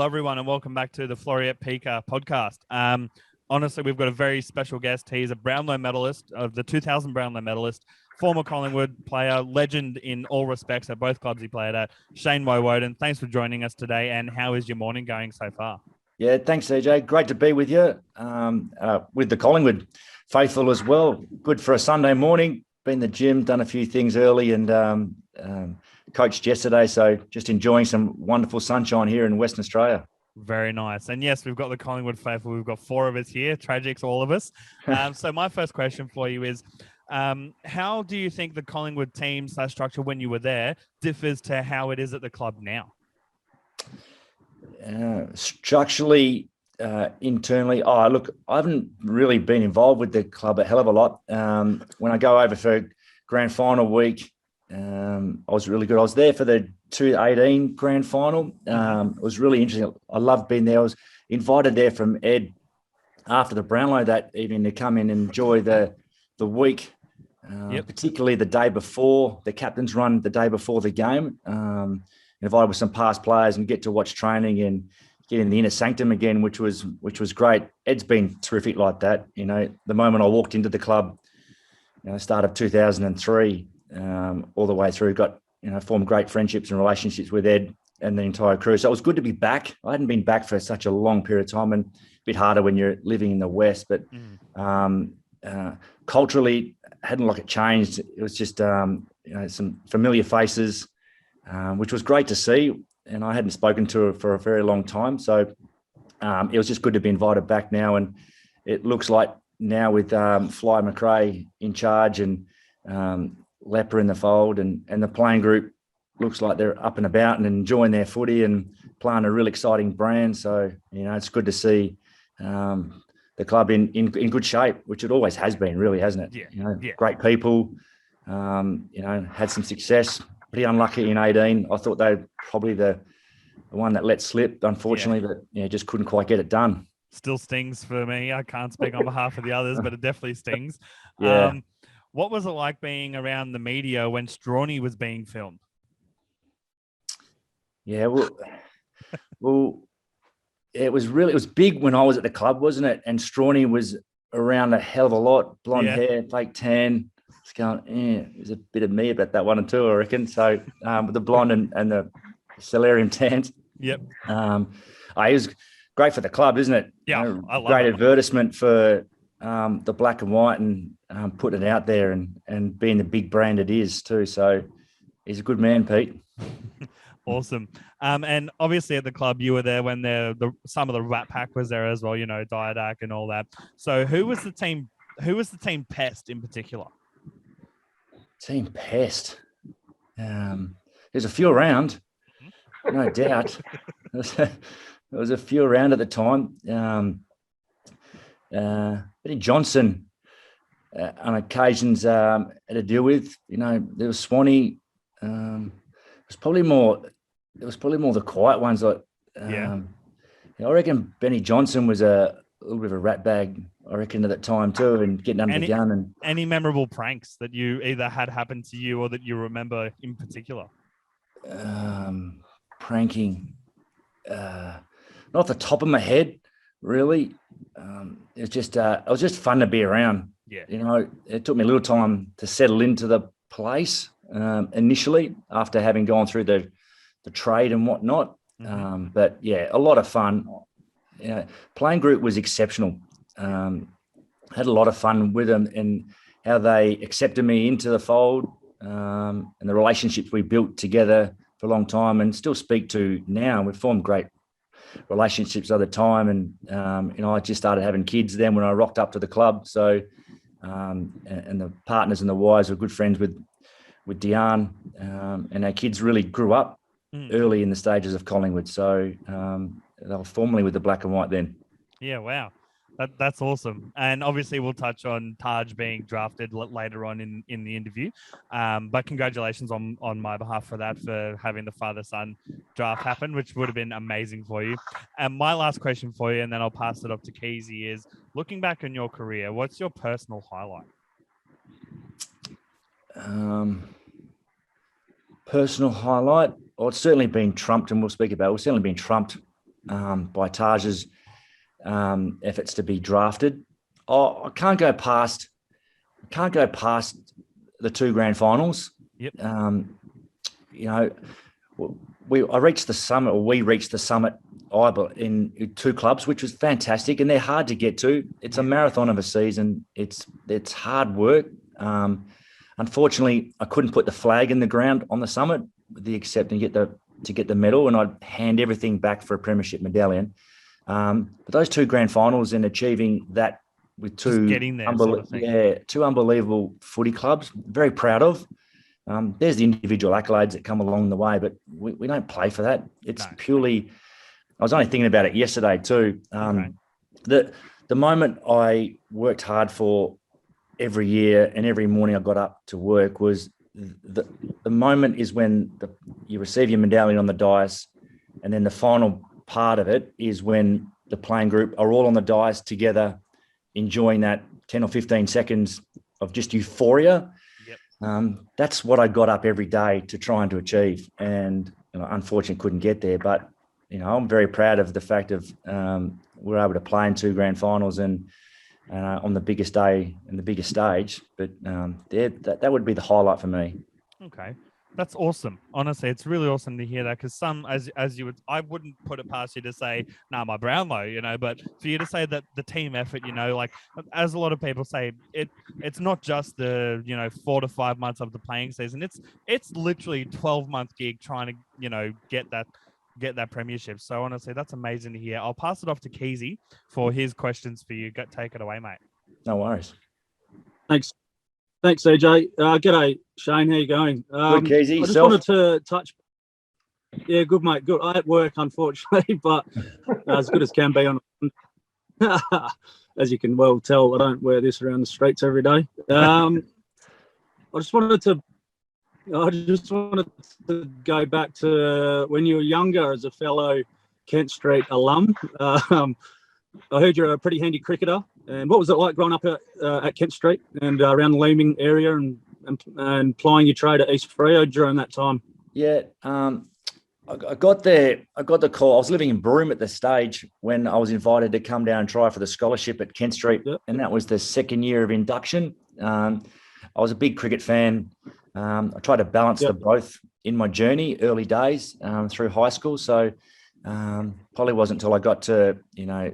Hello, everyone, and welcome back to the Floriette Pika podcast. Honestly, we've got a very special guest. He's a Brownlow medalist, of the 2000 Brownlow medalist, former Collingwood player, legend in all respects at both clubs he played at, Shane Woewodin. Thanks for joining us today, and how is your morning going so far? Yeah, thanks, CJ. Great to be with you, with the Collingwood faithful as well. Good for a Sunday morning. Been in the gym, done a few things early, and coached yesterday. So just enjoying some wonderful sunshine here in Western Australia. Very nice. And yes, we've got the Collingwood faithful. We've got four of us here. Tragics, all of us. So my first question for you is, how do you think the Collingwood team / structure when you were there differs to how it is at the club now? Structurally, internally, look, I haven't really been involved with the club a hell of a lot. When I go over for grand final week, I was really good. I was there for the 2018 grand final. It was really interesting. I loved being there. I was invited there from Ed after the Brownlow that evening to come in and enjoy the week, particularly the day before the captain's run, the day before the game. Invited with some past players and get to watch training and get in the inner sanctum again, which was great. Ed's been terrific like that. You know, the moment I walked into the club, start of 2003, all the way through, formed great friendships and relationships with Ed and the entire crew. So it was good to be back. I hadn't been back for such a long period of time, and a bit harder when you're living in the West. But culturally, hadn't like it changed. It was just some familiar faces, which was great to see. And I hadn't spoken to her for a very long time. So it was just good to be invited back now. And it looks like now with Fly McRae in charge and Leper in the fold and the playing group looks like they're up and about and enjoying their footy and playing a real exciting brand. So, it's good to see the club in good shape, which it always has been, really, hasn't it? Yeah. Great people, had some success. Pretty unlucky in 18. I thought they were probably the one that let slip, unfortunately, but just couldn't quite get it done. Still stings for me. I can't speak on behalf of the others, but it definitely stings. Yeah. What was it like being around the media when Strawny was being filmed? Yeah, well, it was big when I was at the club, wasn't it? And Strawny was around a hell of a lot. Blonde hair, fake tan. It's going, there's a bit of me about that one or two, I reckon. So with the blonde and the solarium tans. Yep. It was great for the club, isn't it? Yeah, I love great it. Advertisement for the black and white and putting it out there and being the big brand it is too. So he's a good man, Pete. Awesome. And obviously at the club, you were there when some of the Rat Pack was there as well, Diadak and all that. So who was the team Pest in particular? Team Pest. There's a few around, no doubt. There was a few around at the time. Eddie Johnson, on occasions, had to deal with. There was Swanee. It was probably more the quiet ones. I reckon Benny Johnson was a little bit of a rat bag, I reckon, at that time too, and getting under the gun. And any memorable pranks that you either had happen to you or that you remember in particular? Pranking, not off the top of my head, really. It was just fun to be around. Yeah. It took me a little time to settle into the place initially after having gone through the trade and whatnot. Mm-hmm. But yeah, a lot of fun. Playing group was exceptional. Had a lot of fun with them and how they accepted me into the fold and the relationships we built together for a long time and still speak to now. We've formed great relationships at the time. And, I just started having kids then when I rocked up to the club. So, and the partners and the wives were good friends with Diane and our kids really grew up early in the stages of Collingwood. So they were formerly with the black and white then. Yeah, wow. That's awesome. And obviously we'll touch on Taj being drafted later on in the interview. But congratulations on my behalf for that, for having the father-son draft happen, which would have been amazing for you. And my last question for you, and then I'll pass it off to Keezy, is looking back on your career, what's your personal highlight? Personal highlight? Well, it's certainly been trumped, and we'll speak about it. We've certainly been trumped by Taj's efforts to be drafted. I can't go past the two grand finals. Yep. I reached the summit, or we reached the summit in two clubs, which was fantastic, and they're hard to get to. It's a marathon of a season. It's hard work. Unfortunately, I couldn't put the flag in the ground on the summit, with the exception to get the medal, and I'd hand everything back for a premiership medallion. But those two grand finals and achieving that with two two unbelievable footy clubs, very proud of. There's the individual accolades that come along the way, but we don't play for that. It's purely. I was only thinking about it yesterday too. The moment I worked hard for every year and every morning I got up to work was the moment is when you receive your medallion on the dais, and then the final part of it is when the playing group are all on the dais together, enjoying that 10 or 15 seconds of just euphoria. That's what I got up every day to try and to achieve, and unfortunately couldn't get there. But I'm very proud of the fact of we're able to play in two grand finals and on the biggest day and the biggest stage. But that would be the highlight for me. Okay, that's awesome. Honestly, it's really awesome to hear that, because I wouldn't put it past you to say, my Brownlow, but for you to say that the team effort, like as a lot of people say, it's not just the 4 to 5 months of the playing season. It's literally 12-month gig trying to get that premiership. So honestly, that's amazing to hear. I'll pass it off to Keezy for his questions for you. Take it away, mate. No worries. Thanks, CJ. G'day, Shane. How you going? Good, Keezy. I just wanted to touch. Yeah, good, mate. Good. I at work, unfortunately, but as good as can be on. As you can well tell, I don't wear this around the streets every day. I just wanted to go back to when you were younger as a fellow Kent Street alum. I heard you're a pretty handy cricketer. And what was it like growing up at Kent Street and around the Leeming area and plying your trade at East Freo during that time? Yeah, I got the call. I was living in Broome at the stage when I was invited to come down and try for the scholarship at Kent Street, and that was the second year of induction. I was a big cricket fan. I tried to balance the both in my journey, early days through high school. So probably wasn't until I got to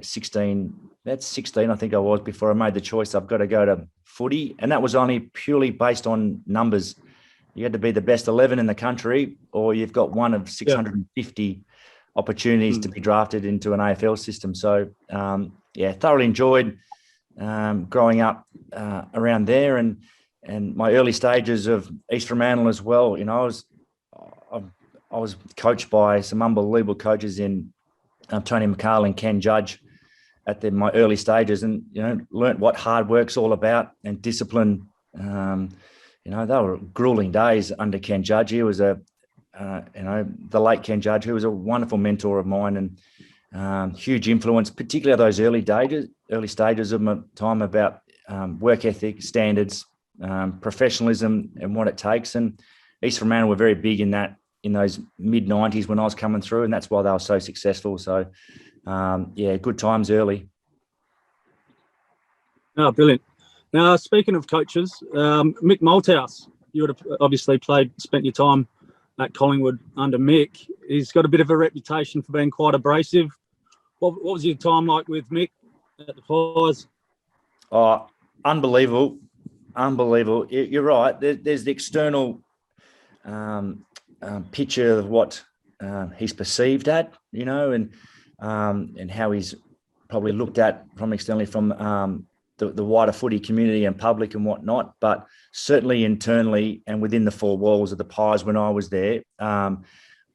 16. That's 16, I think I was, before I made the choice. I've got to go to footy, and that was only purely based on numbers. You had to be the best 11 in the country, or you've got one of 650 opportunities to be drafted into an AFL system. So, thoroughly enjoyed growing up around there, and my early stages of East Fremantle as well. I was coached by some unbelievable coaches in Tony McCarl and Ken Judge at my early stages, and learnt what hard work's all about and discipline. They were grueling days under Ken Judge. He was the late Ken Judge, who was a wonderful mentor of mine and huge influence, particularly those early stages of my time, about work ethic, standards, professionalism, and what it takes. And East Fremantle were very big in that in those mid 90s when I was coming through, and that's why they were so successful. So, good times early. Oh, brilliant. Now, speaking of coaches, Mick Malthouse, you would have obviously spent your time at Collingwood under Mick. He's got a bit of a reputation for being quite abrasive. What was your time like with Mick at the Pies? Oh, unbelievable. You're right. There's the external picture of what he's perceived at, and how he's probably looked at from externally from the wider footy community and public and whatnot, but certainly internally and within the four walls of the Pies when I was there,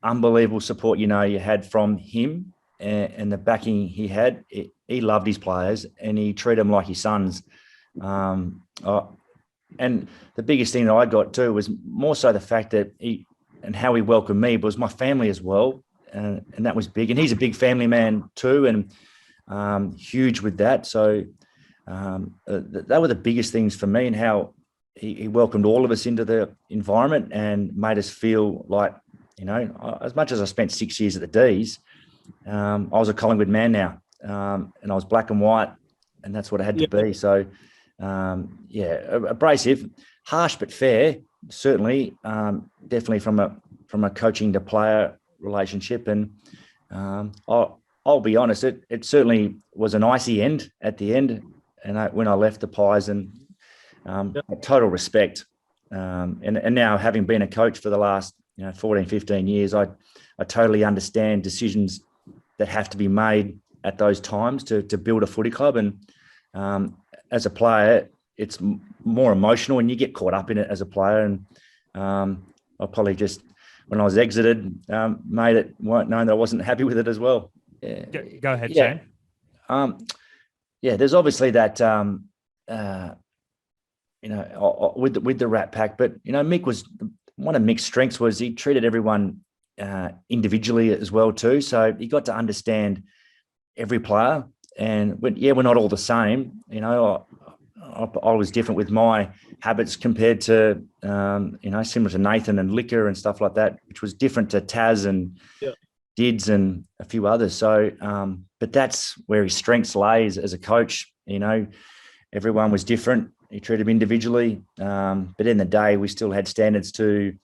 unbelievable support, you had from him and the backing he had. He loved his players and he treated them like his sons. And the biggest thing that I got too was more so the fact that how he welcomed me, but was my family as well. And that was big. And he's a big family man too, and huge with that. So that were the biggest things for me, and how he welcomed all of us into the environment and made us feel like, as much as I spent 6 years at the D's, I was a Collingwood man now, and I was black and white, and that's what it had to be. So, abrasive, harsh but fair, certainly, definitely from a coaching to player relationship. And I'll be honest, it certainly was an icy end at the end, and when I left the Pies, and total respect. And now, having been a coach for the last 14, 15 years, I totally understand decisions that have to be made at those times to build a footy club. And as a player, it's more emotional, and you get caught up in it as a player. And I probably just, when I was exited, made it known that I wasn't happy with it as well. Go ahead, Shane. There's obviously that, with the Rat Pack, but Mick was, one of Mick's strengths was he treated everyone individually as well too. So he got to understand every player, and we're not all the same. I was different with my habits compared to similar to Nathan and Liquor and stuff like that, which was different to Taz and Dids and a few others. So, but that's where his strengths lays as a coach. Everyone was different. He treated them individually, but in the day, we still had standards to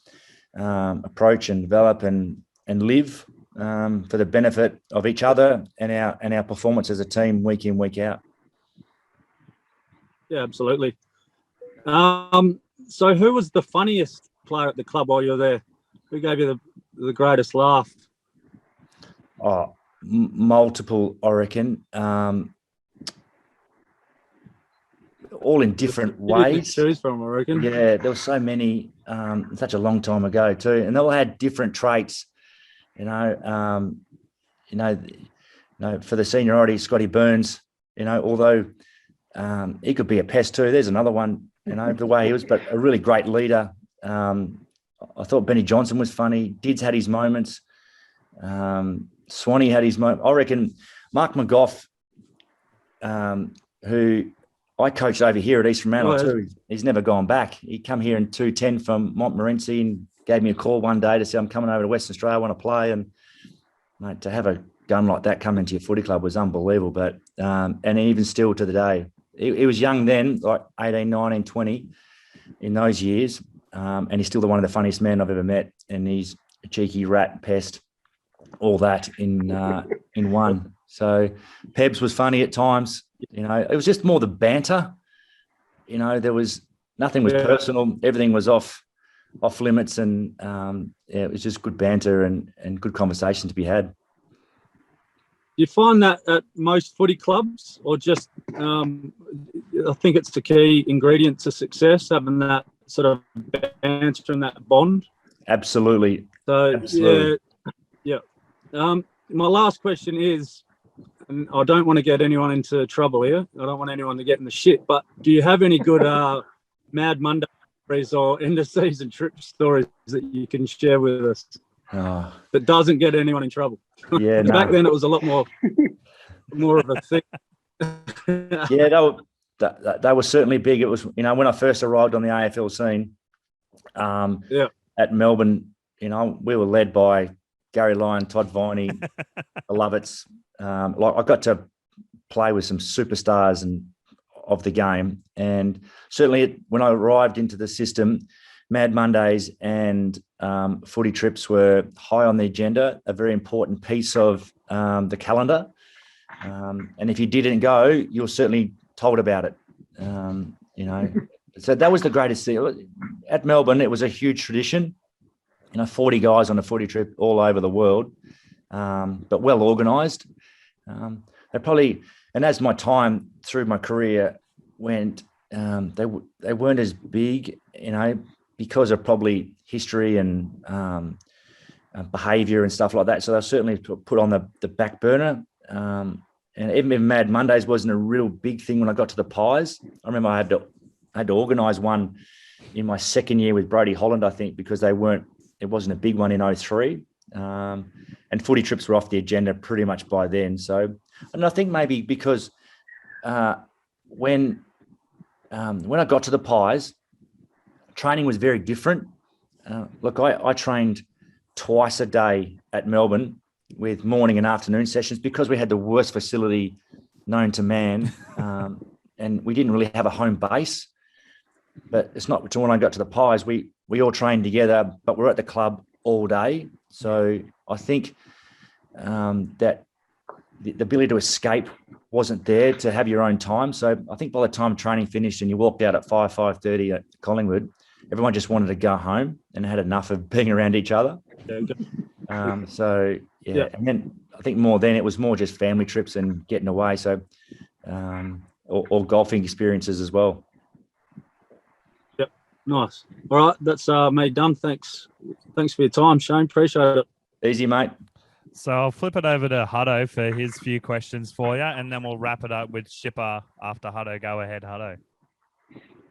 approach and develop and live for the benefit of each other and our performance as a team week in, week out. Yeah, absolutely. So who was the funniest player at the club while you were there? Who gave you the greatest laugh? Oh, multiple, I reckon. All in different ways. Choose from, I reckon. Yeah, there were so many, such a long time ago too, and they all had different traits. For the seniority, Scotty Burns. Although he could be a pest too. There's another one. The way he was, but a really great leader. I thought Benny Johnson was funny. Dids had his moments. Swanee had his moment. I reckon Mark McGough, who I coached over here at East Fremantle too. He's never gone back. He come here in 210 from Montmorency and gave me a call one day to say, I'm coming over to Western Australia, I want to play. And mate, to have a gun like that come into your footy club was unbelievable. But and even still to the day, he was young then, like 18, 19, 20 in those years. And he's still one of the funniest men I've ever met. And he's a cheeky rat, pest, all that in one. So Pebs was funny at times. It was just more the banter. There was nothing was personal. Everything was off limits, and it was just good banter and good conversation to be had. Do you find that at most footy clubs, or just I think it's the key ingredient to success, having that sort of banter and that bond? Absolutely. So Absolutely. Yeah. My last question is, and I don't want to get anyone into trouble here. I don't want anyone to get in the shit. But do you have any good Mad Monday stories or end of season trip stories that you can share with us that doesn't get anyone in trouble? Yeah, no. Back then it was a lot more of a thing. Yeah, they were certainly big. It was, when I first arrived on the AFL scene, at Melbourne, we were led by Gary Lyon, Todd Viney, the Lovitts. I got to play with some superstars of the game, and certainly when I arrived into the system, Mad Mondays and footy trips were high on the agenda, a very important piece of the calendar. And if you didn't go, you were certainly told about it. So that was the greatest thing. At Melbourne, it was a huge tradition. 40 guys on a footy trip all over the world, but well organised. They probably, and as my time through my career went, they weren't as big, because of probably history and behaviour and stuff like that. So they were certainly put on the back burner. And even Mad Mondays wasn't a real big thing when I got to the Pies. I remember I had to organise one in my second year with Brodie Holland, I think, because it wasn't a big one in 2003. And footy trips were off the agenda pretty much by then. So, and I think maybe because when I got to the Pies, training was very different. Look, I trained twice a day at Melbourne with morning and afternoon sessions because we had the worst facility known to man, and we didn't really have a home base. But it's not until when I got to the Pies, we all trained together, but we're at the club all day. So I think that the ability to escape wasn't there to have your own time. So I think by the time training finished and you walked out at 5:30 at Collingwood, everyone just wanted to go home and had enough of being around each other. And then I think it was more just family trips and getting away. So or golfing experiences as well. Yep, nice. All right, that's me done. Thanks for your time, Shane. Appreciate it. Easy, mate. So I'll flip it over to Hutto for his few questions for you, and then we'll wrap it up with Shipper after Hutto. Go ahead, Hutto.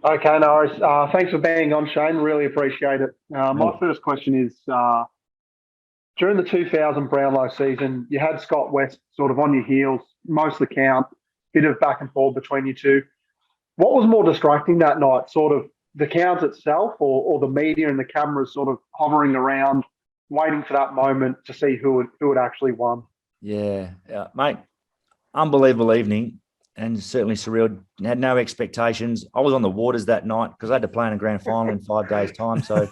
Okay, no worries. Thanks for being on, Shane. Really appreciate it. My first question is, during the 2000 Brownlow season, you had Scott West sort of on your heels, most of the count, bit of back and forth between you two. What was more distracting that night, sort of the count itself or the media and the cameras sort of hovering around, waiting for that moment to see who had actually won? Yeah, mate, unbelievable evening and certainly surreal. Had no expectations. I was on the waters that night because I had to play in a grand final in 5 days' time. So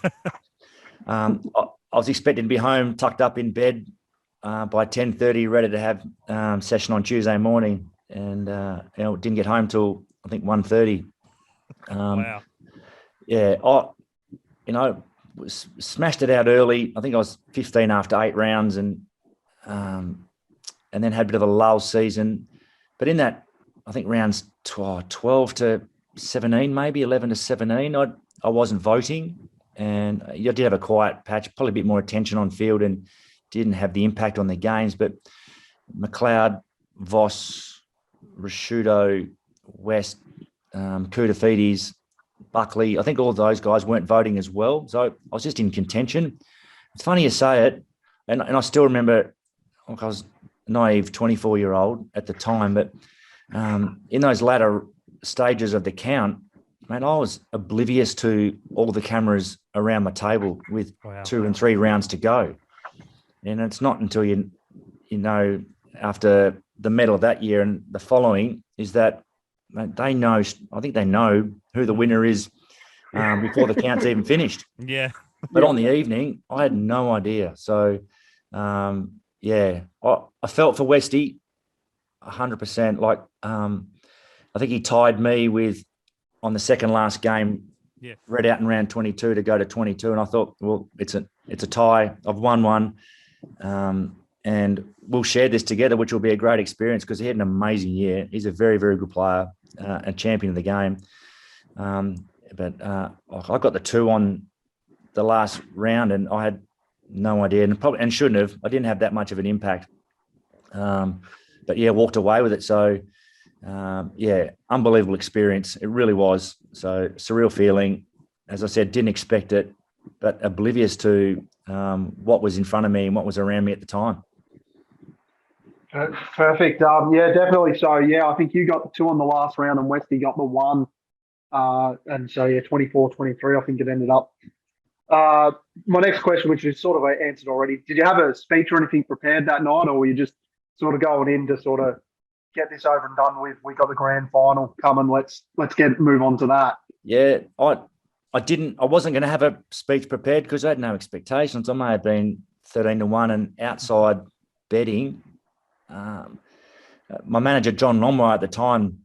I was expecting to be home, tucked up in bed by 10:30, ready to have session on Tuesday morning, and didn't get home till I think 1:30. Wow. Yeah, smashed it out early. I think I was 15 after 8 rounds, and then had a bit of a lull season. But in that, I think rounds 12 to 17, maybe 11 to 17, I wasn't voting, and I did have a quiet patch, probably a bit more attention on field, and didn't have the impact on the games. But McLeod, Voss, Rashudo, West, Koutafidis, Buckley, I think all of those guys weren't voting as well. So I was just in contention. It's funny you say it, and I still remember, I was naive 24-year-old at the time, but in those latter stages of the count, mate, I was oblivious to all the cameras around my table with 2 and 3 rounds to go. And it's not until you know after the medal that year and the following is that they know. I think they know who the winner is before the count's even finished. Yeah. But on the evening, I had no idea. So, I felt for Westy 100%. Like, I think he tied me with on the second last game. Yeah. Read out in round 22 to go to 22, and I thought, well, it's a tie. I've won one, and we'll share this together, which will be a great experience because he had an amazing year. He's a very, very good player, a champion of the game. But I got the 2 on the last round, and I had no idea, and shouldn't have. I didn't have that much of an impact. But yeah, walked away with it. So unbelievable experience. It really was. So surreal feeling. As I said, didn't expect it, but oblivious to what was in front of me and what was around me at the time. Perfect. Definitely. So, I think you got the 2 on the last round and Westy got the 1. And so, 24-23, I think it ended up. My next question, which is sort of answered already, did you have a speech or anything prepared that night, or were you just sort of going in to sort of get this over and done with? We got the grand final coming. Let's move on to that. Yeah, I wasn't going to have a speech prepared because I had no expectations. I may have been 13-1 and outside betting. My manager, John Lomway, at the time,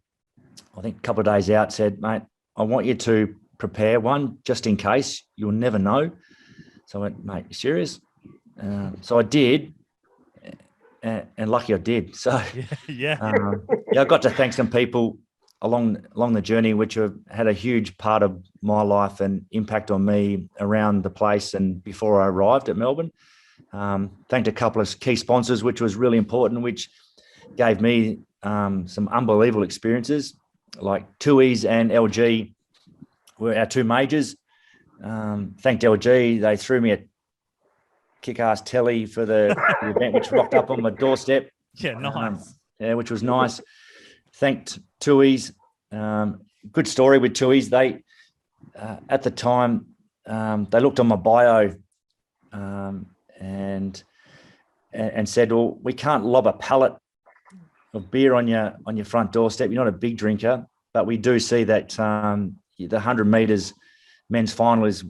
I think a couple of days out, said, mate, I want you to prepare one just in case. You'll never know. So I went, mate, you serious? So I did, and lucky I did. So I got to thank some people along the journey, which have had a huge part of my life and impact on me around the place and before I arrived at Melbourne. Thanked a couple of key sponsors, which was really important, which gave me some unbelievable experiences, like Tui's and LG were our 2 majors. Thanked LG. They threw me a kick-ass telly for the event, which rocked up on my doorstep. Yeah, nice. Which was nice. Thanked Tui's. Good story with Tui's. They, at the time, they looked on my bio, and and said, well, we can't lob a pallet of beer on your front doorstep. You're not a big drinker, but we do see that the 100 metres men's final is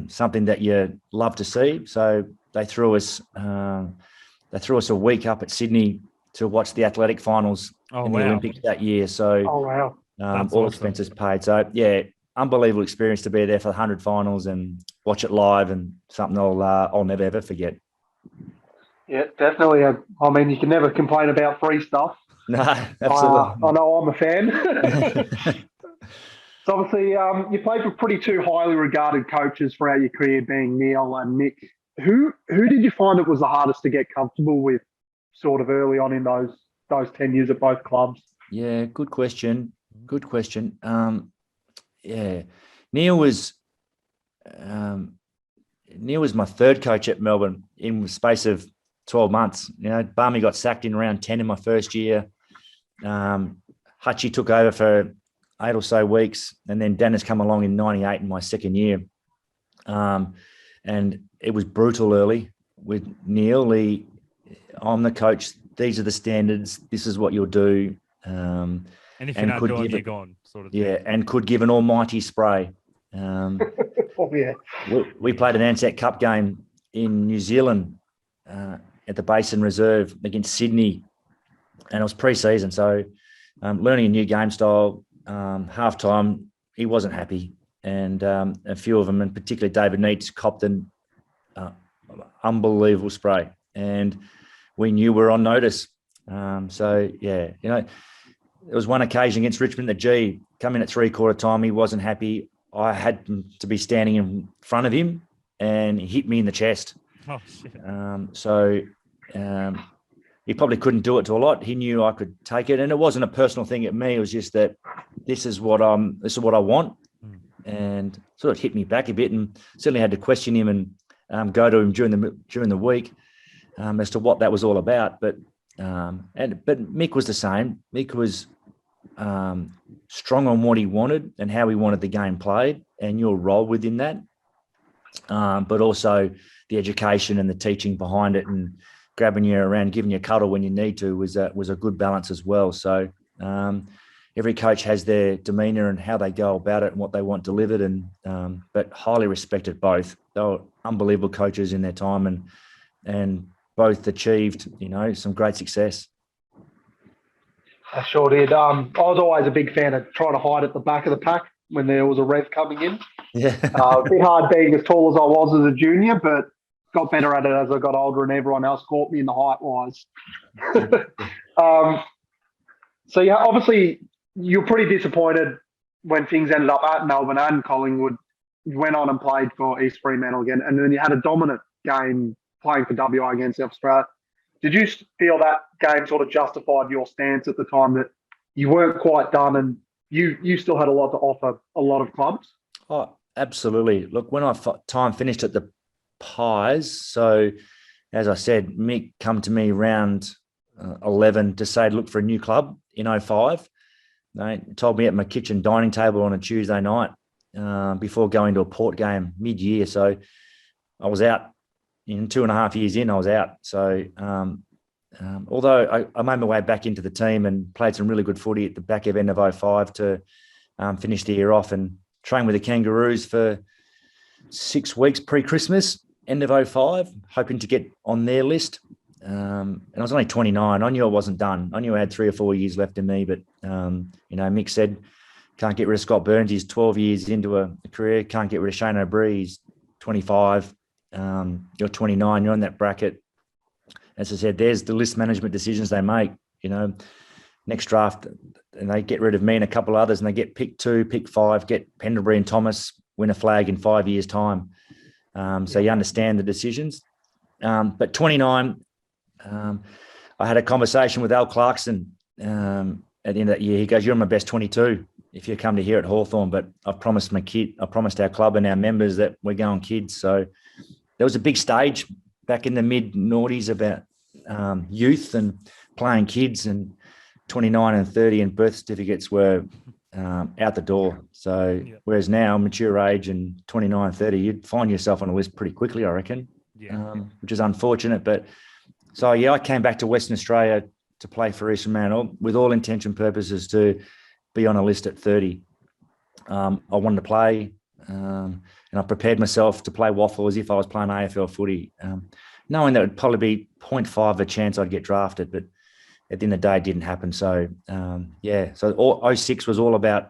something that you love to see. So they threw us a week up at Sydney to watch the athletic finals in the Olympics that year. So wow. all awesome. expenses paid. So yeah, unbelievable experience to be there for the 100 finals and watch it live, and something I'll never ever forget. Yeah, definitely. I mean, you can never complain about free stuff. No, absolutely. I know I'm a fan. So obviously, you played for pretty two highly regarded coaches throughout your career, being Neil and Mick. Who did you find it was the hardest to get comfortable with, sort of early on in those 10 years at both clubs? Yeah, good question. Yeah, Neil was my third coach at Melbourne in the space of 12 months. You know, Barmy got sacked in round 10 in my first year. Hutchie took over for 8 or so weeks, and then Dennis come along in 98 in my second year. And it was brutal early with Neil. I'm the coach. These are the standards. This is what you'll do. And if you're not doing, you're gone, sort of thing. Yeah, and could give an almighty spray. Oh, yeah. We played an Ansett Cup game in New Zealand at the Basin Reserve against Sydney, and it was pre-season. So learning a new game style, half-time, he wasn't happy. And a few of them, and particularly David Neitz, copped an unbelievable spray. And we knew we were on notice. So, yeah, you know, there was one occasion against Richmond, the G, come in at three-quarter time. He wasn't happy. I had to be standing in front of him, and he hit me in the chest. Oh, shit. He probably couldn't do it to a lot. He knew I could take it, and it wasn't a personal thing at me. It was just that this is what I want, and sort of hit me back a bit, and certainly had to question him and go to him during the week as to what that was all about. But Mick was the same. Mick was strong on what he wanted and how he wanted the game played, and your role within that. But also the education and the teaching behind it, and grabbing you around, giving you a cuddle when you need to was a good balance as well. So every coach has their demeanour and how they go about it and what they want delivered, and but highly respected both. They were unbelievable coaches in their time, and both achieved, you know, some great success. I sure did. I was always a big fan of trying to hide at the back of the pack when there was a rev coming in. Yeah. A bit hard being as tall as I was as a junior, but got better at it as I got older, and everyone else caught me in the height-wise. So, yeah, obviously you're pretty disappointed when things ended up at Melbourne and Collingwood. You went on and played for East Fremantle again, and then you had a dominant game playing for WA against South Australia. Did you feel that game sort of justified your stance at the time, that you weren't quite done and you still had a lot to offer a lot of clubs? Oh, absolutely. Look, when time finished at the Pies, so as I said, Mick come to me round 11 to say, look for a new club in 05. They told me at my kitchen dining table on a Tuesday night before going to a Port game mid-year. So I was out. In 2.5 years in, I was out. So although I made my way back into the team and played some really good footy at the back end of 05 to finish the year off, and trained with the Kangaroos for 6 weeks pre-Christmas, end of 05, hoping to get on their list. And I was only 29. I knew I wasn't done. I knew I had 3 or 4 years left in me. But, you know, Mick said, can't get rid of Scott Burns. He's 12 years into a career. Can't get rid of Shane O'Brien. He's 25. You're 29, you're in that bracket. As I said, there's the list management decisions they make. You know, next draft, and they get rid of me and a couple of others, and they get pick 2, pick 5, get Pendlebury and Thomas, win a flag in 5 years' time. So you understand the decisions. But 29, I had a conversation with Al Clarkson at the end of that year. He goes, "You're my best 22 if you come to here at Hawthorn, but I've promised our club and our members that we're going kids." So there was a big stage back in the mid-noughties about youth and playing kids, and 29 and 30 and birth certificates were out the door. So whereas now, mature age and 29, 30, you'd find yourself on a list pretty quickly, I reckon, which is unfortunate. But So, yeah, I came back to Western Australia to play for Eastern Manor with all intention purposes to be on a list at 30. I wanted to play, and I prepared myself to play waffle as if I was playing AFL footy, knowing that it would probably be 0.5 of a chance I'd get drafted, but at the end of the day, it didn't happen. So, so 06 was all about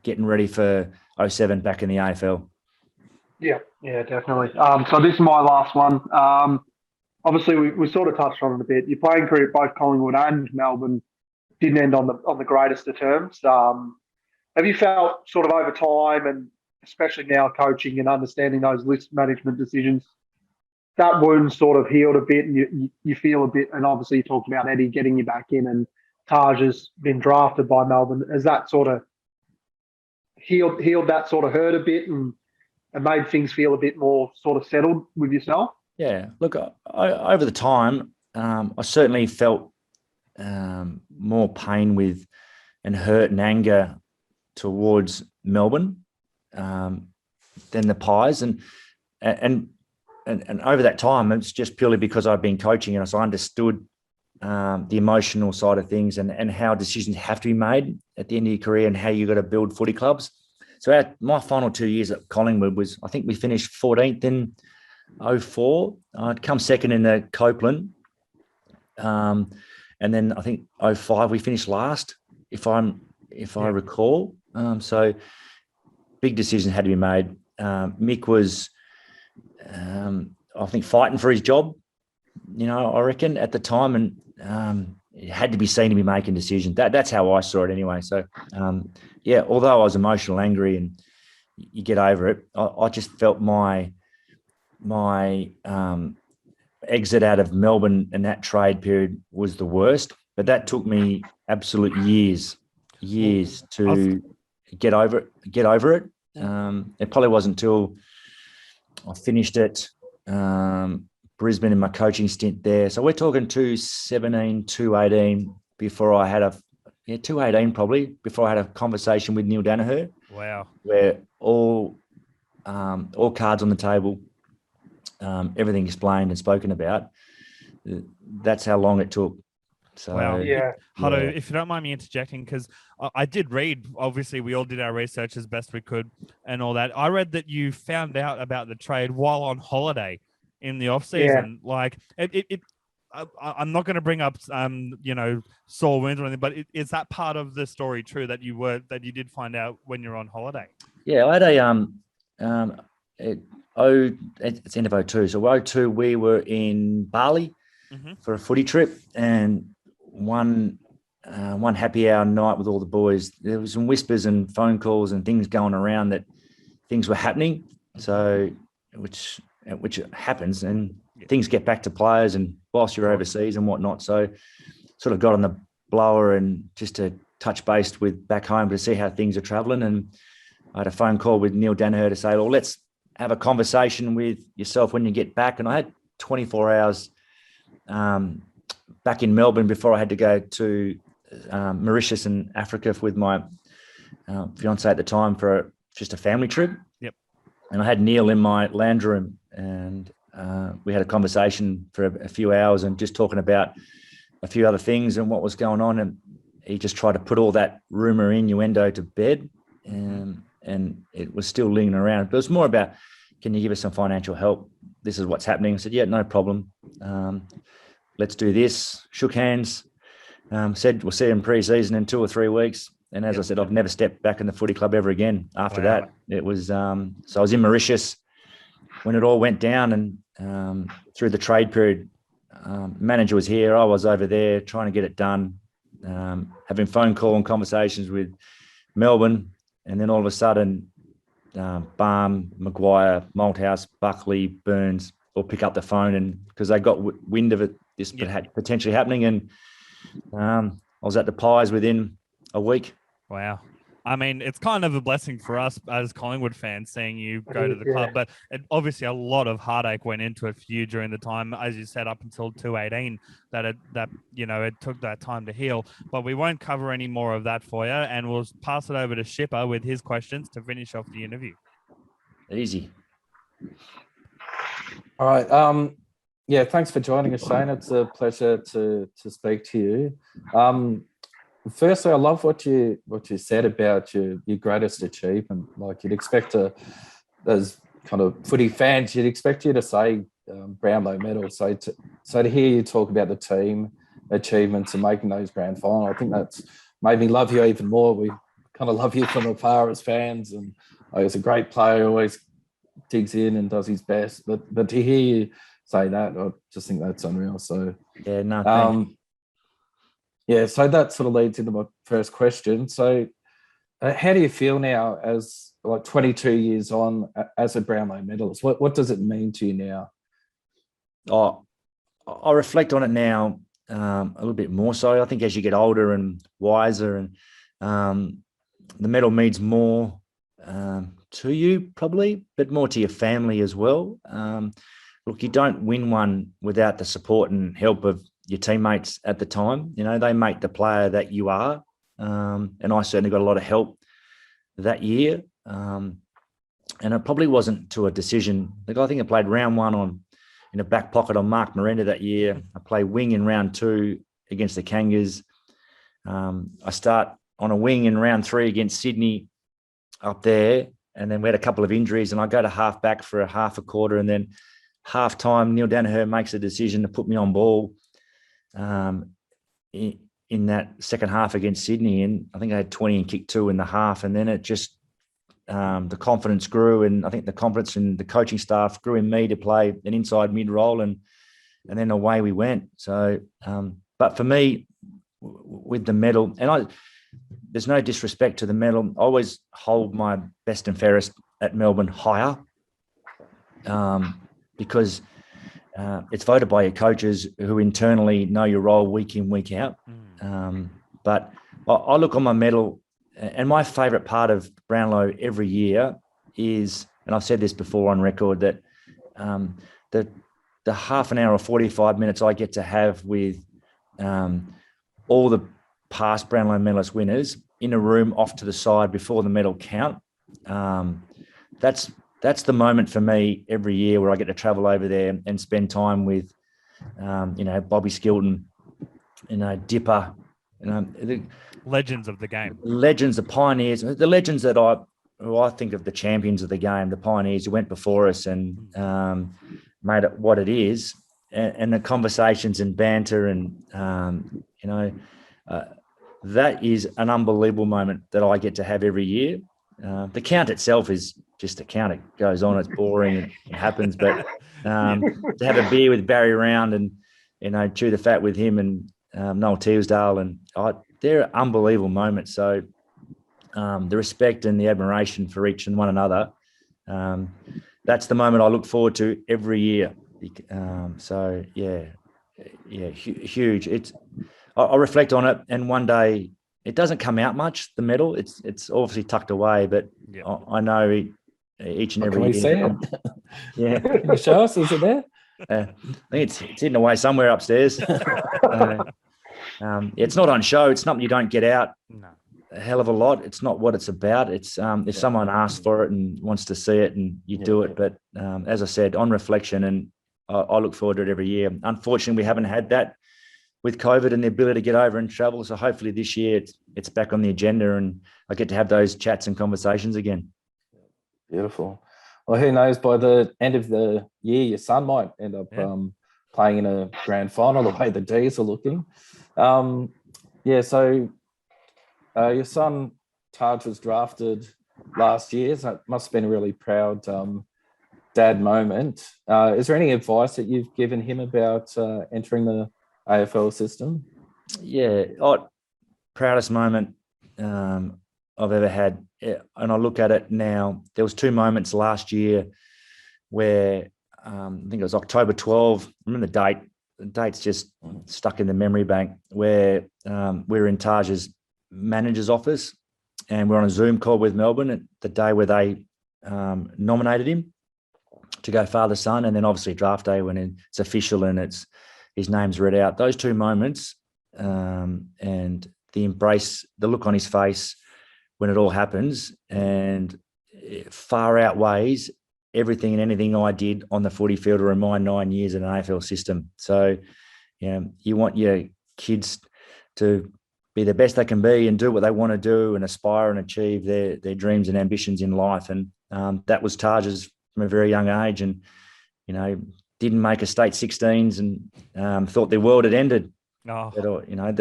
getting ready for 07 back in the AFL. Yeah, definitely. So this is my last one. Obviously, we sort of touched on it a bit. Your playing career at both Collingwood and Melbourne didn't end on the greatest of terms. Have you felt sort of over time, and especially now coaching and understanding those list management decisions, that wound sort of healed a bit, and you feel a bit? And obviously, you talked about Eddie getting you back in, and Taj has been drafted by Melbourne. Has that sort of healed that sort of hurt a bit and made things feel a bit more sort of settled with yourself? Yeah, look, over the time, I certainly felt more pain with and hurt and anger towards Melbourne than the Pies, and over that time, it's just purely because I've been coaching and so I understood the emotional side of things and how decisions have to be made at the end of your career and how you got to build footy clubs. So my final 2 years at Collingwood was, I think we finished 14th in 04. I'd come second in the Copeland. And then I think 05 we finished last, if I recall. So big decisions had to be made. Mick was, I think, fighting for his job, I reckon at the time, and it had to be seen to be making decisions. That's how I saw it anyway. So, although I was emotional, angry, and you get over it, I just felt my exit out of Melbourne in that trade period was the worst. But that took me absolute years to get over it. It probably wasn't until I finished at Brisbane in my coaching stint there. So we're talking 2017, 2018 before I had 2018 probably, before I had a conversation with Neil Danaher. Wow. Where all cards on the table, everything explained and spoken about. That's how long it took. So, wow. Yeah. Hutto, if you don't mind me interjecting, because I did read, obviously we all did our research as best we could and all that. I read that you found out about the trade while on holiday in the off season. Yeah. Like I'm not going to bring up, sore wounds or anything, but is that part of the story true that you did find out when you're on holiday? Yeah, I had it's end of 02. So 02, we were in Bali for a footy trip, and one happy hour night with all the boys. There was some whispers and phone calls and things going around that things were happening. So, which happens, and things get back to players, and whilst you're overseas and whatnot. So, sort of got on the blower and just to touch base with back home to see how things are travelling. And I had a phone call with Neil Danaher to say, well, let's have a conversation with yourself when you get back. And I had 24 hours back in Melbourne before I had to go to Mauritius and Africa with my fiance at the time for just a family trip. Yep. And I had Neil in my lounge room, and we had a conversation for a few hours and just talking about a few other things and what was going on. And he just tried to put all that rumour innuendo to bed, and it was still lingering around. But it was more about, can you give us some financial help? This is what's happening. I said, yeah, no problem. Let's do this. Shook hands. Said we'll see you in pre-season in 2 or 3 weeks. And as I said, I've never stepped back in the footy club ever again after that. It was so I was in Mauritius when it all went down, and through the trade period, manager was here. I was over there trying to get it done, having phone call and conversations with Melbourne, and then all of a sudden, Barm, Maguire, Malthouse, Buckley, Burns all pick up the phone, and because they got wind of it, this potentially happening, and I was at the Pies within a week. Wow. I mean, it's kind of a blessing for us as Collingwood fans seeing you go to the club, but obviously a lot of heartache went into it for you during the time, as you said, up until 2018, that it took that time to heal. But we won't cover any more of that for you, and we'll pass it over to Shipper with his questions to finish off the interview. Easy. All right. Yeah, thanks for joining us, Shane. It's a pleasure to speak to you. Firstly, I love what you said about your greatest achievement. Like you'd expect as kind of footy fans, you'd expect you to say Brownlow medal. So to hear you talk about the team achievements and making those grand final, I think that's made me love you even more. We kind of love you from afar as fans, and he's a great player, always digs in and does his best. But to hear you say that, I just think that's unreal. So yeah, no, thanks. Yeah, so that sort of leads into my first question. So how do you feel now as like 22 years on as a Brownlow medalist? What does it mean to you now? I reflect on it now a little bit more so. I think as you get older and wiser, and the medal means more to you probably, but more to your family as well. Look, you don't win one without the support and help of your teammates at the time. You know, they make the player that you are. And I certainly got a lot of help that year. And it probably wasn't to a decision. Like I think I played round one in a back pocket on Mark Miranda that year. I played wing in round 2 against the Kangas. I start on a wing in round 3 against Sydney up there. And then we had a couple of injuries, and I go to half back for a half a quarter, and then half time, Neil Danaher makes a decision to put me on ball in that second half against Sydney. And I think I had 20 and kicked 2 in the half. And then it just, the confidence grew, and I think the confidence in the coaching staff grew in me to play an inside mid role, and then away we went. So, but for me, with the medal, and there's no disrespect to the medal, I always hold my best and fairest at Melbourne higher, because it's voted by your coaches, who internally know your role week in, week out. But I look on my medal, and my favourite part of Brownlow every year is, and I've said this before on record, that the half an hour or 45 minutes I get to have with all the past Brownlow medalist winners in a room off to the side before the medal count. That's the moment for me every year, where I get to travel over there and spend time with, Bobby Skilton, Dipper, the legends of the game, legends, the pioneers, the legends who I think of the champions of the game, the pioneers who went before us and made it what it is, and the conversations and banter, and that is an unbelievable moment that I get to have every year. The count itself is just a count. It goes on. It's boring. It happens. But to have a beer with Barry Round and, chew the fat with him and Noel Tealsdale, and they're unbelievable moments. So the respect and the admiration for each and one another, that's the moment I look forward to every year. So, huge. I reflect on it, and one day, it doesn't come out much, the medal. It's obviously tucked away, but I know each and every year. Can we see it? Yeah. Can you show us? Is it there? I think it's hidden away somewhere upstairs. It's not on show. It's something you don't get out a hell of a lot. It's not what it's about. It's if someone asks for it and wants to see it, and you do it. But as I said, on reflection, and I look forward to it every year. Unfortunately, we haven't had that with COVID and the ability to get over and travel. So hopefully this year it's back on the agenda, and I get to have those chats and conversations again. Beautiful. Well, who knows, by the end of the year, your son might end up playing in a grand final, the way the D's are looking. So your son, Taj, was drafted last year, so it must have been a really proud dad moment. Is there any advice that you've given him about entering the AFL system? Yeah, proudest moment I've ever had, and I look at it now. There was 2 moments last year where I think it was October 12. I remember the date. The date's just stuck in the memory bank. Where we were in Taj's manager's office, and we're on a Zoom call with Melbourne at the day where they nominated him to go father-son, and then obviously draft day when it's official and his name's read out. Those 2 moments, and the embrace, the look on his face when it all happens, and it far outweighs everything and anything I did on the footy field are in my 9 years in an AFL system. So, you want your kids to be the best they can be and do what they want to do and aspire and achieve their dreams and ambitions in life. And that was Taj's from a very young age, and didn't make a state 16s and thought their world had ended. Oh. But,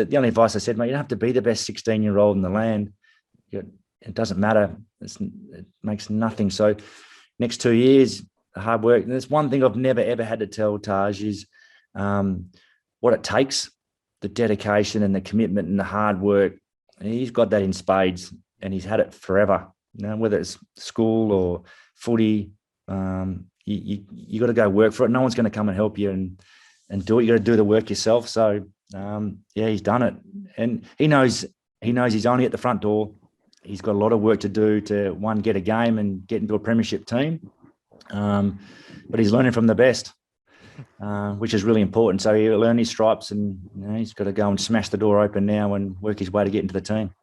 the only advice I said, mate, you don't have to be the best 16-year-old in the land. It doesn't matter. It makes nothing. So next 2 years, hard work. And there's one thing I've never, ever had to tell Taj is what it takes, the dedication and the commitment and the hard work. And he's got that in spades, and he's had it forever. Whether it's school or footy, you got to go work for it. No one's going to come and help you and do it. You got to do the work yourself. So he's done it, and he knows he's only at the front door. He's got a lot of work to do to, one, get a game and get into a premiership team. But he's learning from the best, which is really important. So he'll earn his stripes, and he's got to go and smash the door open now and work his way to get into the team.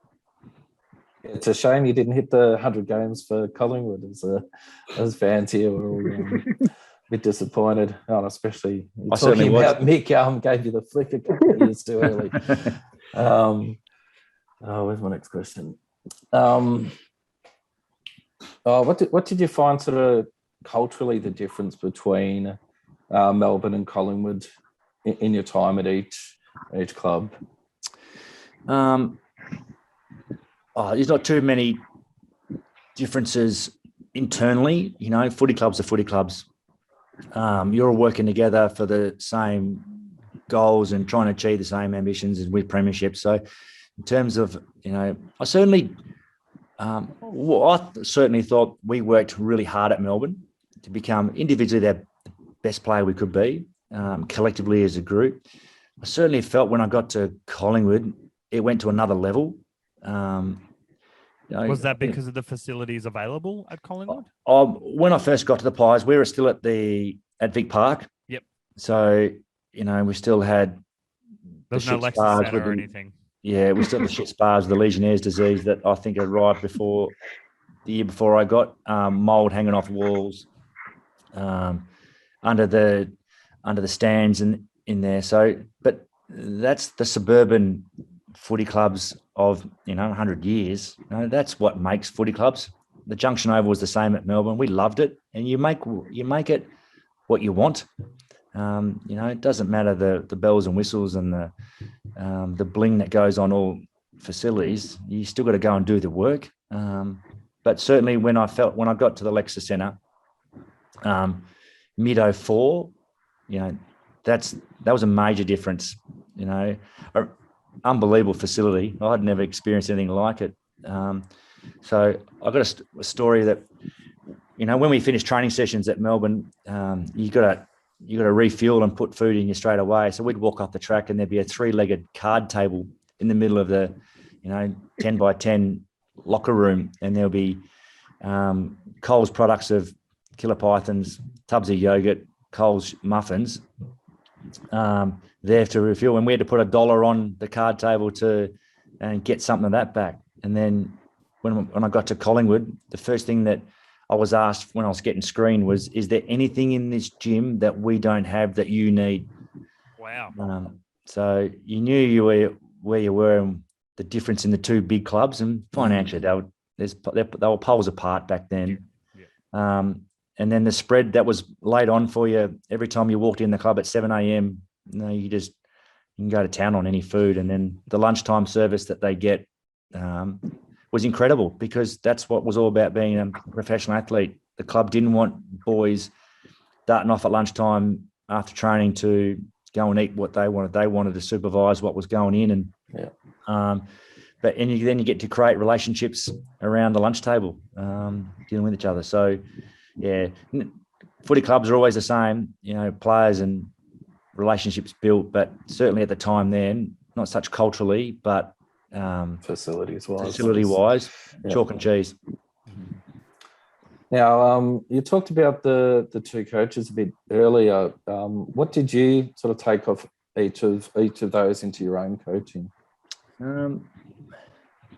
It's a shame you didn't hit the 100 games for Collingwood. As fans here, we're all a bit disappointed. Oh, especially talking about Mick gave you the flick a couple of years too early. Where's my next question? What did you find sort of culturally the difference between Melbourne and Collingwood in your time at each club? There's not too many differences internally. Footy clubs are footy clubs. You're all working together for the same goals and trying to achieve the same ambitions as with premiership. So in terms of, I certainly thought we worked really hard at Melbourne to become individually the best player we could be, collectively as a group. I certainly felt when I got to Collingwood, it went to another level. Was that because of the facilities available at Collingwood? When I first got to the Pies, we were still at Vic Park. Yep. So, we still had There's no Lexus Centre or anything. Yeah, we still had the shit spas, the Legionnaire's disease that I think arrived the year before I got, mould hanging off walls, under the stands and in there. So, but that's the suburban footy clubs of 100 years. That's what makes footy clubs. The Junction Oval was the same at Melbourne. We loved it, and you make it what you want. It doesn't matter the bells and whistles and the bling that goes on all facilities. You still got to go and do the work. But certainly when I got to the Lexus Centre, mid 04, that was a major difference. Unbelievable facility. I'd never experienced anything like it. So I got a story that, when we finished training sessions at Melbourne, you got to refuel and put food in you straight away. So we'd walk off the track and there'd be a 3-legged card table in the middle of the, 10 by 10 locker room, and there'll be Coles products of killer pythons, tubs of yogurt, Coles muffins. There to refuel, and we had to put $1 on the card table and get something of that back. And then when I got to Collingwood, the first thing that I was asked when I was getting screened was, "Is there anything in this gym that we don't have that you need?" Wow. So you knew where you were and the difference in the two big clubs, and financially they were poles apart back then. Yeah. And then the spread that was laid on for you every time you walked in the club at 7 a.m. You can go to town on any food. And then the lunchtime service that they get was incredible, because that's what was all about being a professional athlete. The club didn't want boys starting off at lunchtime after training to go and eat what they wanted. They wanted to supervise what was going in. And then you get to create relationships around the lunch table, dealing with each other. So, yeah, footy clubs are always the same, players and relationships built, but certainly at the time then, not such culturally, but facility-wise, chalk and cheese. Now, you talked about the two coaches a bit earlier. What did you sort of take off each of those into your own coaching?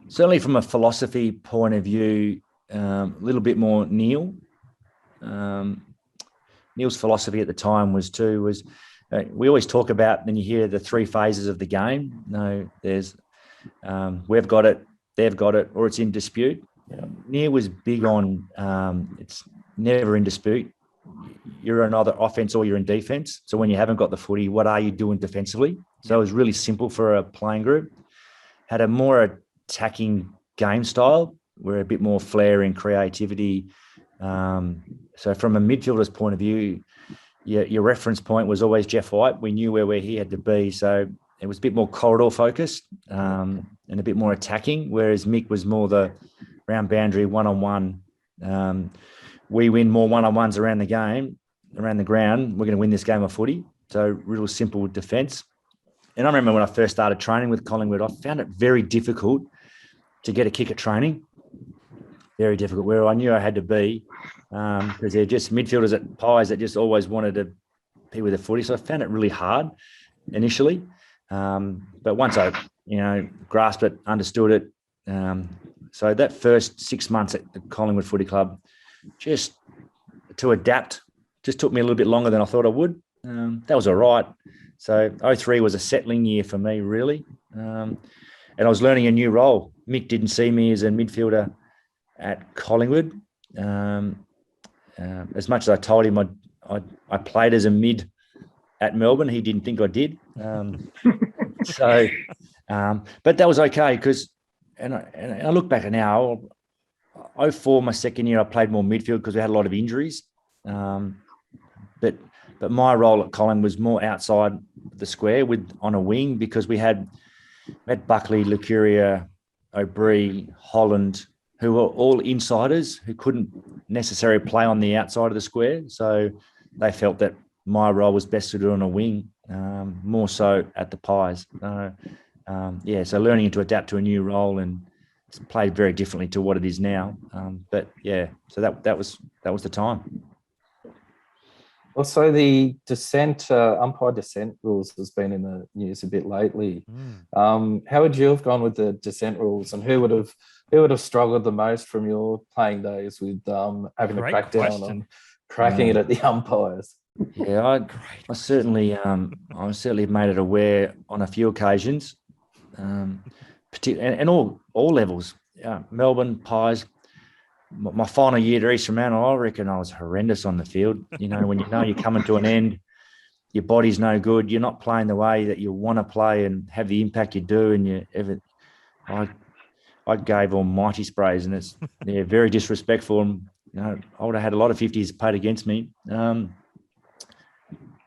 Certainly from a philosophy point of view, a little bit more Neil. Neil's philosophy at the time was we always talk about, and you hear the three phases of the game. No, there's we've got it, they've got it, or it's in dispute. Yeah. Neil was big on it's never in dispute. You're in either offense or you're in defense. So when you haven't got the footy, what are you doing defensively? So it was really simple for a playing group. Had a more attacking game style, where a bit more flair and creativity. So from a midfielder's point of view, your reference point was always Jeff White. We knew where he had to be. So it was a bit more corridor focused and a bit more attacking, whereas Mick was more the round boundary, one-on-one. We win more one-on-ones around the game, around the ground. We're going to win this game of footy. So real simple defence. And I remember when I first started training with Collingwood, I found it very difficult to get a kick at training. Very difficult, where I knew I had to be, because they're just midfielders at Pies that just always wanted to be with the footy. So I found it really hard initially. But once I, grasped it, understood it, so that first 6 months at the Collingwood Footy Club, just to adapt, just took me a little bit longer than I thought I would. That was all right. So 03 was a settling year for me, really. And I was learning a new role. Mick didn't see me as a midfielder at Collingwood. As much as I told him I played as a mid at Melbourne, he didn't think I did. But that was okay, because, and I look back now, 04, my second year, I played more midfield because we had a lot of injuries. But my role at Collingwood was more outside the square on a wing, because we had Buckley, Lucuria, O'Brien, Holland, who were all insiders who couldn't necessarily play on the outside of the square. So they felt that my role was best suited on a wing, more so at the Pies. So learning to adapt to a new role, and it's played very differently to what it is now. So that was the time. Also, the umpire dissent rules has been in the news a bit lately. How would you have gone with the dissent rules, and who would have struggled the most from your playing days with having to crack down on cracking it at the umpires? Yeah, I certainly made it aware on a few occasions, and all levels. Melbourne, Pies. My final year to East Fremantle, I reckon I was horrendous on the field. When you're coming to an end, your body's no good. You're not playing the way that you want to play and have the impact you do. And I gave almighty sprays, and it's very disrespectful. And I would have had a lot of 50s paid against me.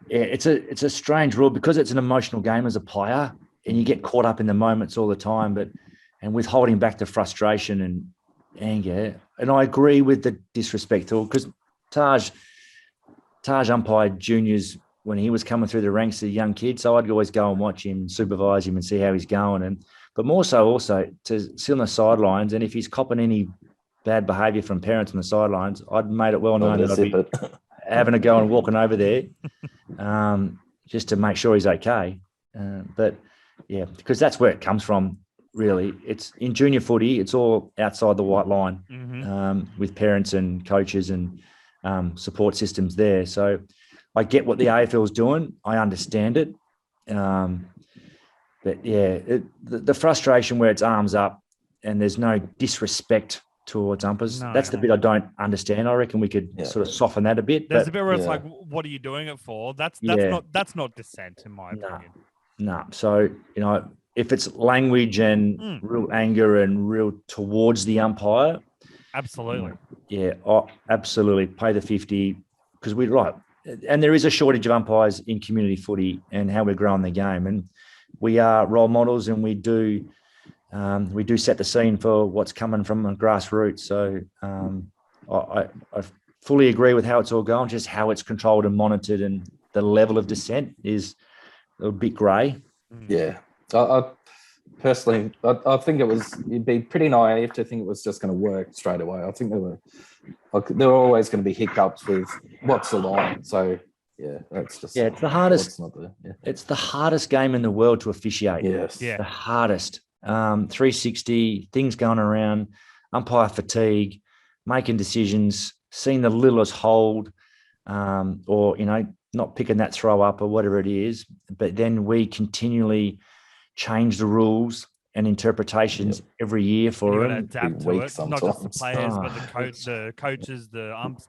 It's a strange rule, because it's an emotional game as a player, and you get caught up in the moments all the time. And with holding back the frustration and anger. And I agree with the disrespectful, because Taj umpired juniors when he was coming through the ranks as a young kid. So I'd always go and watch him, supervise him, and see how he's going. But more so also to sit on the sidelines, and if he's copping any bad behaviour from parents on the sidelines, I'd made it well known that I'd be having a go and walking over there just to make sure he's okay. Because that's where it comes from. Really, it's in junior footy. It's all outside the white line, with parents and coaches and support systems there. So I get what the AFL is doing. I understand it, the frustration where it's arms up and there's no disrespect towards umpers. That's the bit I don't understand. I reckon we could sort of soften that a bit. There's a bit where it's like, what are you doing it for? That's not dissent, in my opinion. No. So if it's language and real anger and real towards the umpire, absolutely. Absolutely. Pay the 50, because we're right. And there is a shortage of umpires in community footy and how we're growing the game. And we are role models, and we do set the scene for what's coming from the grassroots. So I fully agree with how it's all going, just how it's controlled and monitored, and the level of dissent is a bit grey. Yeah. I personally, I think you'd be pretty naive to think it was just going to work straight away. I think there were always going to be hiccups with what's the line. So that's just it's the hardest. It's the hardest game in the world to officiate. Yes, the hardest. 360 things going around, umpire fatigue, making decisions seen the littlest hold, or not picking that throw up or whatever it is. But then we continually change the rules and interpretations every year for You got to them. adapt to it, not just the players, but the coaches, the umps.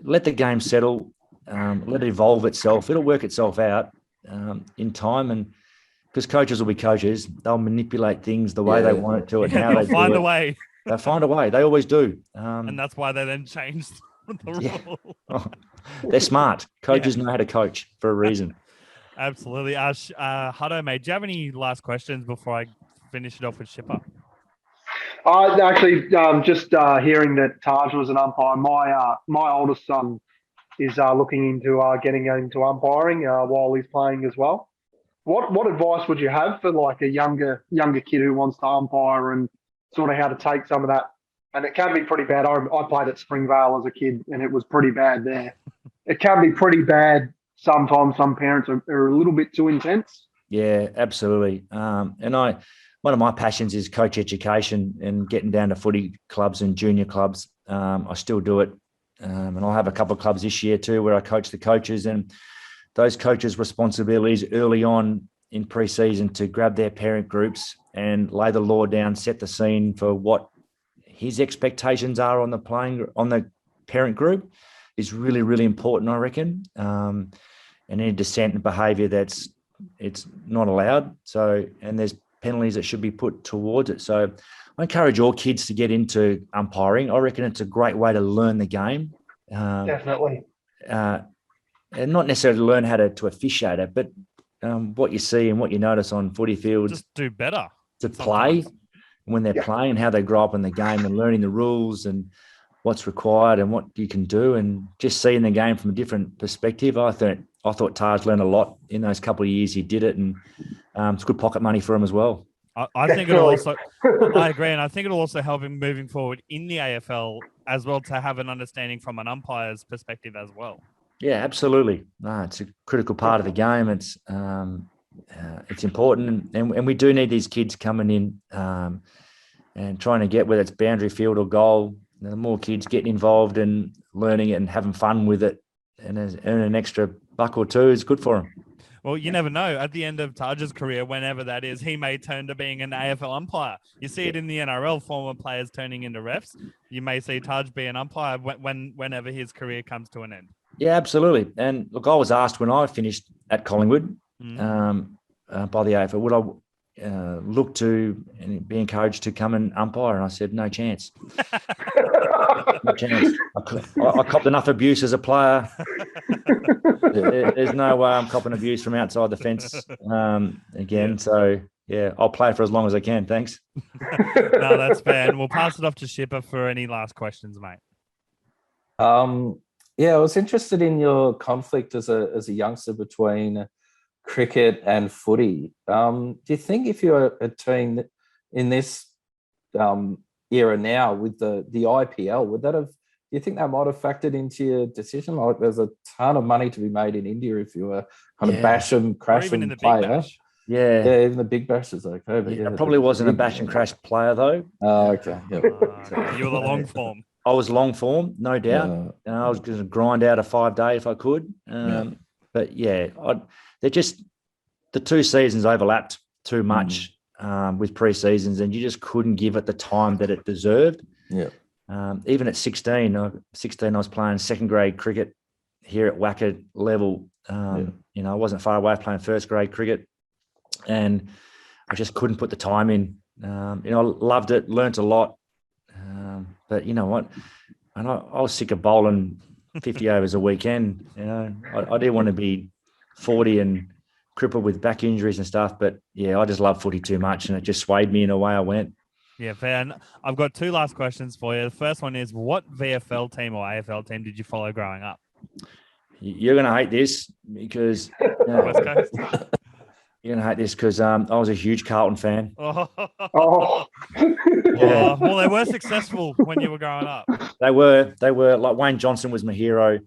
Let the game settle, let it evolve itself. It'll work itself out in time, and because coaches will be coaches, they'll manipulate things the way they want it to, and how they find do a way. They find a way. They always do, and that's why they then changed the rule. They're smart. Coaches know how to coach for a reason. Absolutely. Hutto, mate, do you have any last questions before I finish it off with Shipper? Actually, just hearing that Taj was an umpire, my oldest son is looking into getting into umpiring while he's playing as well. What advice would you have for like a younger kid who wants to umpire and sort of how to take some of that? And it can be pretty bad. I played at Springvale as a kid, and it was pretty bad there. It can be pretty bad sometimes. Some parents are a little bit too intense. Yeah, absolutely. And one of my passions is coach education and getting down to footy clubs and junior clubs. I still do it. And I'll have a couple of clubs this year too where I coach the coaches, and those coaches' responsibilities early on in pre-season to grab their parent groups and lay the law down, set the scene for what his expectations are on the parent group is really, really important, I reckon. And any dissent in behaviour it's not allowed. So, and there's penalties that should be put towards it. So I encourage all kids to get into umpiring. I reckon it's a great way to learn the game. Definitely. And not necessarily learn how to officiate it, but what you see and what you notice on footy fields. Just do better. To play when they're playing, how they grow up in the game and learning the rules and what's required and what you can do, and just seeing the game from a different perspective. I thought Taj learned a lot in those couple of years he did it, and it's good pocket money for him as well. I think it'll also, I agree, and I think it'll also help him moving forward in the AFL as well to have an understanding from an umpire's perspective as well. Yeah, absolutely. No, it's a critical part of the game. It's important, and we do need these kids coming in and trying to get, whether it's boundary field or goal. The more kids getting involved and learning it and having fun with it and earn an extra buck or two is good for them. Well, you never know. At the end of Taj's career, whenever that is, he may turn to being an AFL umpire. You see it in the NRL, former players turning into refs. You may see Taj be an umpire whenever his career comes to an end. Yeah, absolutely. And look, I was asked when I finished at Collingwood by the AFL, would I look to and be encouraged to come and umpire? And I said, no chance. No chance. I copped enough abuse as a player. There's no way I'm copping abuse from outside the fence again. Yeah. So, yeah, I'll play for as long as I can. Thanks. No, that's fair. And we'll pass it off to Shipper for any last questions, mate. Yeah, I was interested in your conflict as a youngster between cricket and footy. Do you think if you're a team in this era now with the IPL, would that have? Do you think that might have factored into your decision? Like, there's a ton of money to be made in India if you were kind of bash and crash and player. Yeah, even the big bash is okay. But I probably wasn't a bash and crash player though. Oh, okay. Yep. You were the long form. I was long form, no doubt. I was going to grind out a 5 day if I could. But yeah, they're just the two seasons overlapped too much with pre-seasons, and you just couldn't give it the time that it deserved. Yeah. Even at 16, I was playing second grade cricket here at WACA level. I wasn't far away playing first grade cricket, and I just couldn't put the time in. I loved it, learnt a lot. But you know what? And I was sick of bowling 50 overs a weekend. I didn't want to be 40 and crippled with back injuries and stuff. But yeah, I just love footy too much, and it just swayed me in a way I went. Yeah, fair. And I've got two last questions for you. The first one is, what VFL team or AFL team did you follow growing up? You're going to hate this because West Coast. You're going to hate this because I was a huge Carlton fan. Oh. Yeah. Well, they were successful when you were growing up. They were like Wayne Johnson was my hero,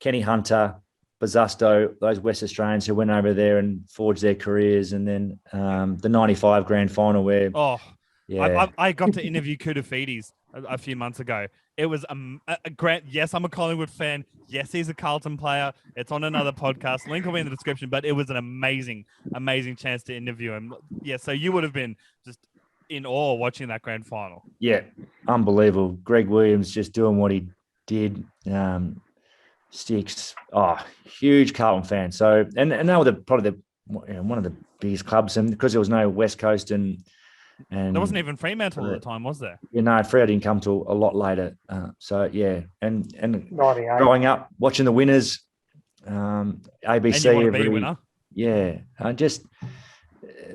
Kenny Hunter, Bazusto, those West Australians who went over there and forged their careers. And then the 95 grand final where... I got to interview Kudafides a few months ago, It was a Grant. Yes, I'm a Collingwood fan. Yes, he's a Carlton player. It's on another podcast. Link will be in the description. But it was an amazing chance to interview him. Yeah, so you would have been just in awe watching that grand final. Yeah, unbelievable. Greg Williams just doing what he did. Sticks. Huge Carlton fan. So and they were probably one of the biggest clubs, and because there was no West Coast and there wasn't even Fremantle at the time, was there? Freo didn't come till a lot later. So yeah, and 98. growing up watching the winners, ABC And you want to be a every winner? yeah, they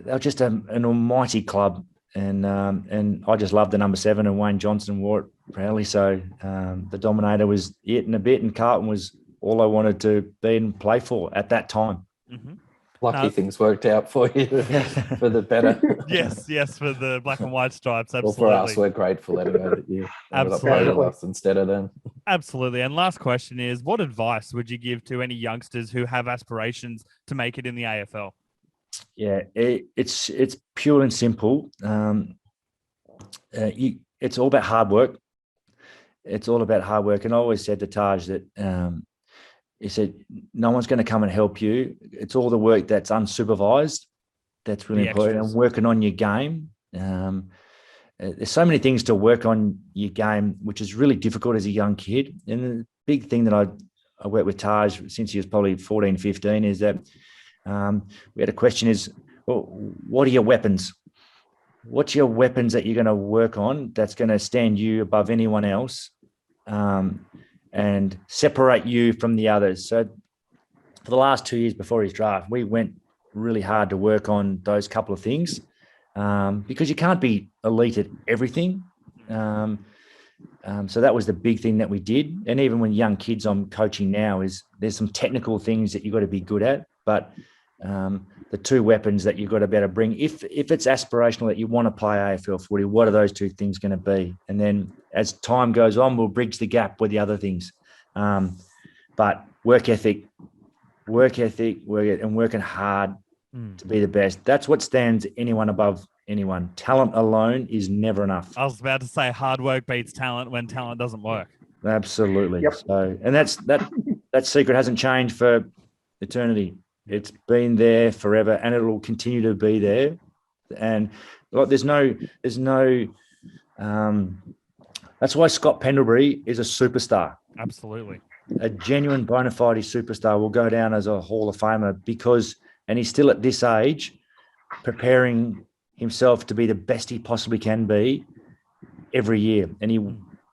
were just an almighty club, and I just loved the number 7, and Wayne Johnson wore it proudly. So the Dominator was it and a bit, and Carlton was all I wanted to be and play for at that time. Mm-hmm. Lucky things worked out for you for the better. Yes, for the black and white stripes. Well, Absolutely. for us, we're grateful anyway that you ended up Absolutely. playing with us instead of them. Absolutely. And last question is, what advice would you give to any youngsters who have aspirations to make it in the AFL? Yeah, it's pure and simple. It's all about hard work. It's all about hard work. And I always said to Taj that he said, no one's going to come and help you. It's all the work that's unsupervised. That's really important. Extras. And working on your game. There's so many things to work on your game, which is really difficult as a young kid. And the big thing that I worked with Taj since he was probably 14, 15 is that we had a question is, well, what are your weapons? What's your weapons that you're going to work on that's going to stand you above anyone else and separate you from the others? So for the last 2 years before his draft, we went really hard to work on those couple of things because you can't be elite at everything. So that was the big thing that we did. And even when young kids I'm coaching now is there's some technical things that you've got to be good at, but the two weapons that you've got to better bring, if it's aspirational that you want to play AFL footy, what are those two things going to be? And then as time goes on, we'll bridge the gap with the other things. But work ethic, and working hard to be the best. That's what stands anyone above anyone. Talent alone is never enough. I was about to say hard work beats talent when talent doesn't work. Absolutely. Yep. So, and that secret hasn't changed for eternity. It's been there forever, and it will continue to be there. And like, there's no. That's why Scott Pendlebury is a superstar. Absolutely. A genuine bona fide superstar will go down as a Hall of Famer because, and he's still at this age, preparing himself to be the best he possibly can be every year. And he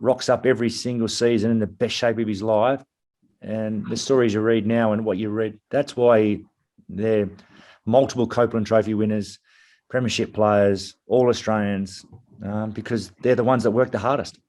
rocks up every single season in the best shape of his life. And the stories you read now and what you read, that's why they're multiple Copeland Trophy winners, premiership players, all Australians, because they're the ones that work the hardest.